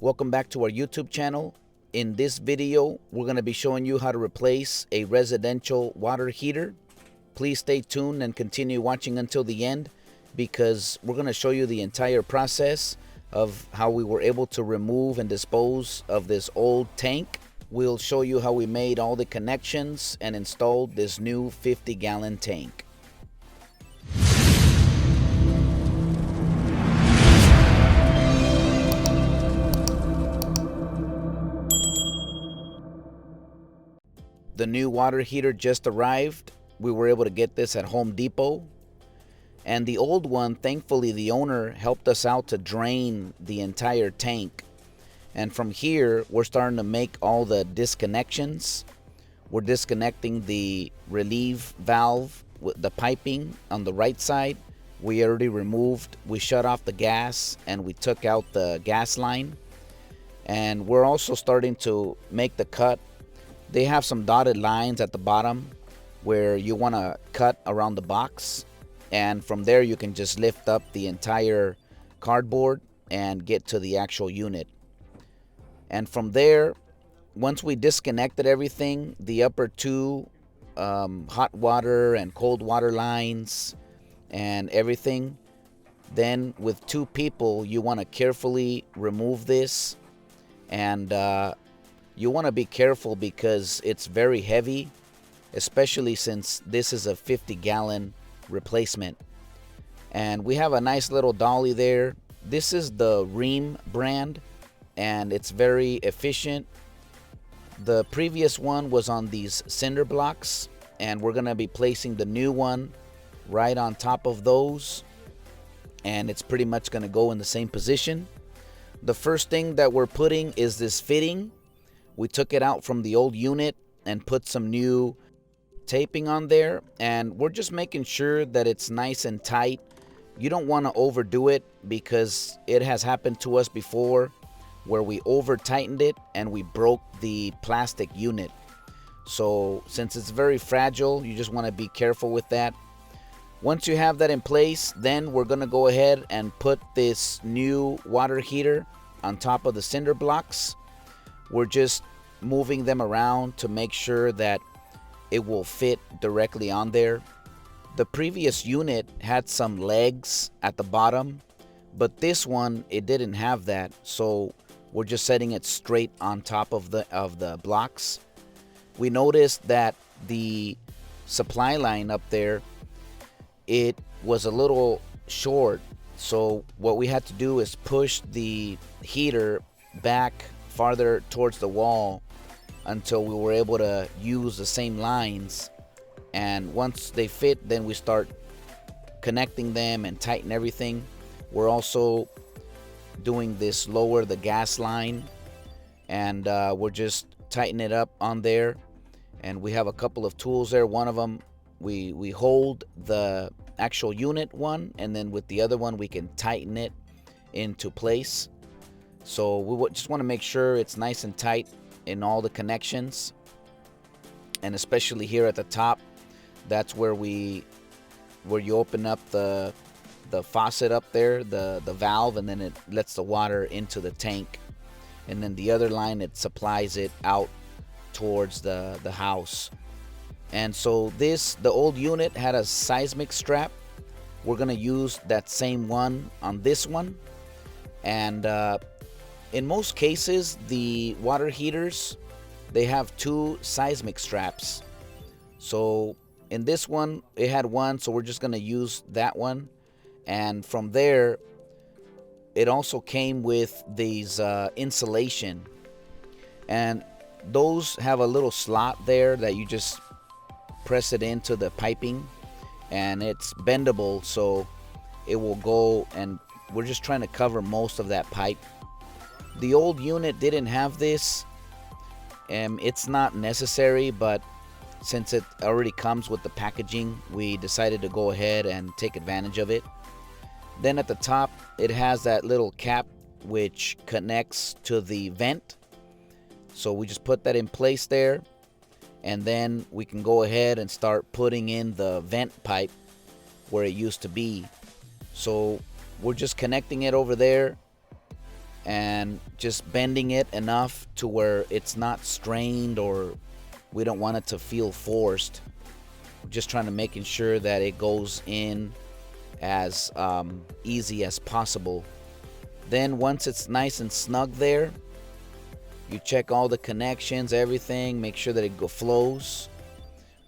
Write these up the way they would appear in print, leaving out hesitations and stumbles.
Welcome back to our YouTube channel. In this video, we're going to be showing you how to replace a residential water heater. Please stay tuned and continue watching until the end because we're going to show you the entire process of how we were able to remove and dispose of this old tank. We'll show you how we made all the connections and installed this new 50-gallon tank. The new water heater just arrived. We were able to get this at Home Depot. And the old one, thankfully, the owner helped us out to drain the entire tank. And from here, we're starting to make all the disconnections. We're disconnecting the relieve valve with the piping on the right side. We already removed, we shut off the gas and we took out the gas line. And we're also starting to make the cut. They have some dotted lines at the bottom where you want to cut around the box. And from there, you can just lift up the entire cardboard and get to the actual unit. And from there, once we disconnected everything, the upper two hot water and cold water lines and everything, then with two people, you want to carefully remove this. And you want to be careful because it's very heavy, especially since this is a 50-gallon replacement. And we have a nice little dolly there. This is the Ream brand and it's very efficient. The previous one was on these cinder blocks and we're going to be placing the new one right on top of those, and it's pretty much going to go in the same position. The first thing that we're putting is this fitting. We took it out from the old unit and put some new taping on there, and we're just making sure that it's nice and tight. You don't want to overdo it because it has happened to us before where we over tightened it and we broke the plastic unit. So since it's very fragile, you just want to be careful with that. Once you have that in place, then we're going to go ahead and put this new water heater on top of the cinder blocks. We're just moving them around to make sure that it will fit directly on there. The previous unit had some legs at the bottom, but this one, it didn't have that. So we're just setting it straight on top of the blocks. We noticed that the supply line up there, it was a little short. So what we had to do is push the heater back farther towards the wall until we were able to use the same lines. And once they fit, then we start connecting them and tighten everything. We're also doing this lower the gas line, and we're just tightening it up on there. And we have a couple of tools there. One of them, we hold the actual unit one, and then with the other one we can tighten it into place. So we just want to make sure it's nice and tight in all the connections, and especially here at the top, that's where you open up the faucet up there, the valve, and then it lets the water into the tank, and then the other line, it supplies it out towards the house. And so the old unit had a seismic strap. We're gonna use that same one on this one. And in most cases, the water heaters, they have two seismic straps. So in this one, it had one, so we're just gonna use that one. And from there, it also came with these insulation. And those have a little slot there that you just press it into the piping, and it's bendable, so it will go, and we're just trying to cover most of that pipe. The old unit didn't have this, and it's not necessary, but since it already comes with the packaging, we decided to go ahead and take advantage of it. Then at the top, it has that little cap which connects to the vent. So we just put that in place there, and then we can go ahead and start putting in the vent pipe where it used to be. So we're just connecting it over there, and just bending it enough to where it's not strained or we don't want it to feel forced. We're just trying to making sure that it goes in as easy as possible. Then once it's nice and snug there, you check all the connections, everything, make sure that it flows.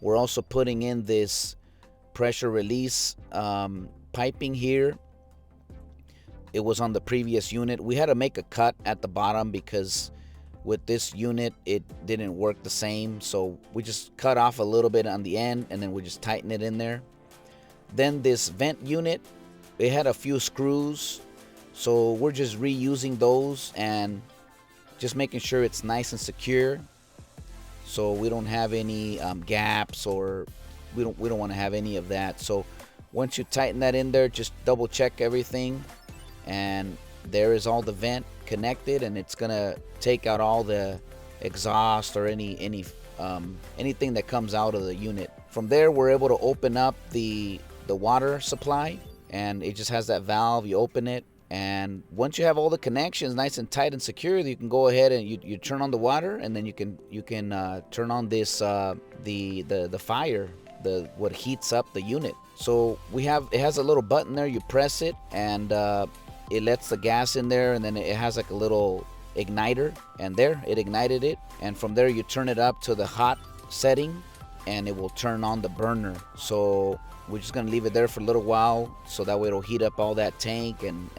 We're also putting in this pressure release piping here. It was on the previous unit. We had to make a cut at the bottom because with this unit it didn't work the same, so we just cut off a little bit on the end and then we just tighten it in there. Then this vent unit, it had a few screws, so we're just reusing those and just making sure it's nice and secure, so we don't have any gaps, or we don't want to have any of that. So once you tighten that in there, just double check everything, and there is all the vent connected, and it's gonna take out all the exhaust or anything that comes out of the unit. From there, we're able to open up the water supply, and it just has that valve. You open it, and once you have all the connections nice and tight and secure, you can go ahead and you turn on the water, and then you can turn on this the fire, what heats up the unit. So it has a little button there. You press it, and it lets the gas in there, and then it has like a little igniter, and there it ignited it. And from there you turn it up to the hot setting, and it will turn on the burner. So we're just gonna leave it there for a little while, so that way it'll heat up all that tank, and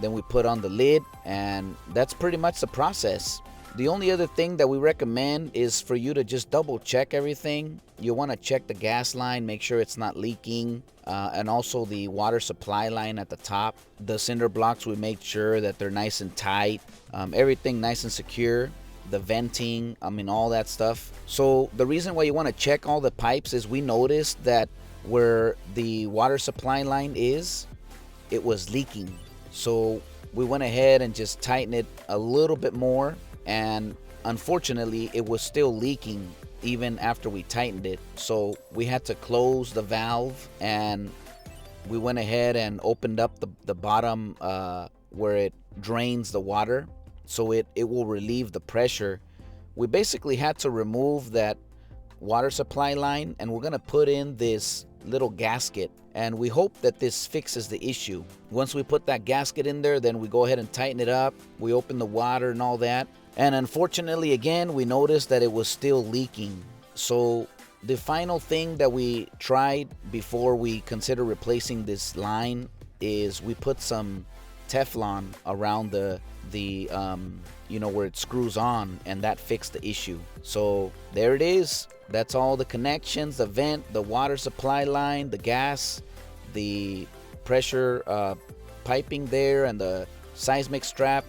then we put on the lid, and that's pretty much the process. The only other thing that we recommend is for you to just double check everything. You want to check the gas line, make sure it's not leaking, and also the water supply line at the top. The cinder blocks, we made sure that they're nice and tight, everything nice and secure. The venting, all that stuff. So the reason why you want to check all the pipes is we noticed that where the water supply line is, it was leaking. So we went ahead and just tightened it a little bit more, and unfortunately it was still leaking even after we tightened it. So we had to close the valve, and we went ahead and opened up the bottom where it drains the water, so it will relieve the pressure. We basically had to remove that water supply line, and we're gonna put in this little gasket, and we hope that this fixes the issue. Once we put that gasket in there, then we go ahead and tighten it up. We open the water and all that, and unfortunately again we noticed that it was still leaking. So the final thing that we tried before we consider replacing this line is we put some Teflon around the where it screws on, and that fixed the issue. So there it is. That's all the connections: the vent, the water supply line, the gas, the pressure piping there, and the seismic strap.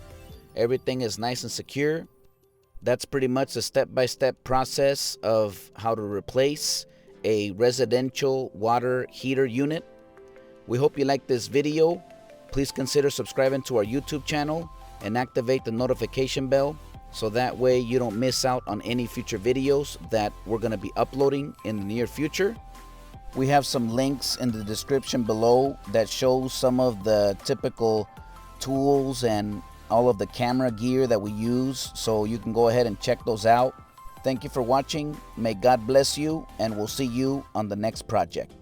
Everything is nice and secure. That's pretty much the step-by-step process of how to replace a residential water heater unit. We hope you like this video. Please consider subscribing to our YouTube channel and activate the notification bell, so that way you don't miss out on any future videos that we're going to be uploading in the near future. We have some links in the description below that shows some of the typical tools and all of the camera gear that we use, so you can go ahead and check those out. Thank you for watching. May God bless you, and we'll see you on the next project.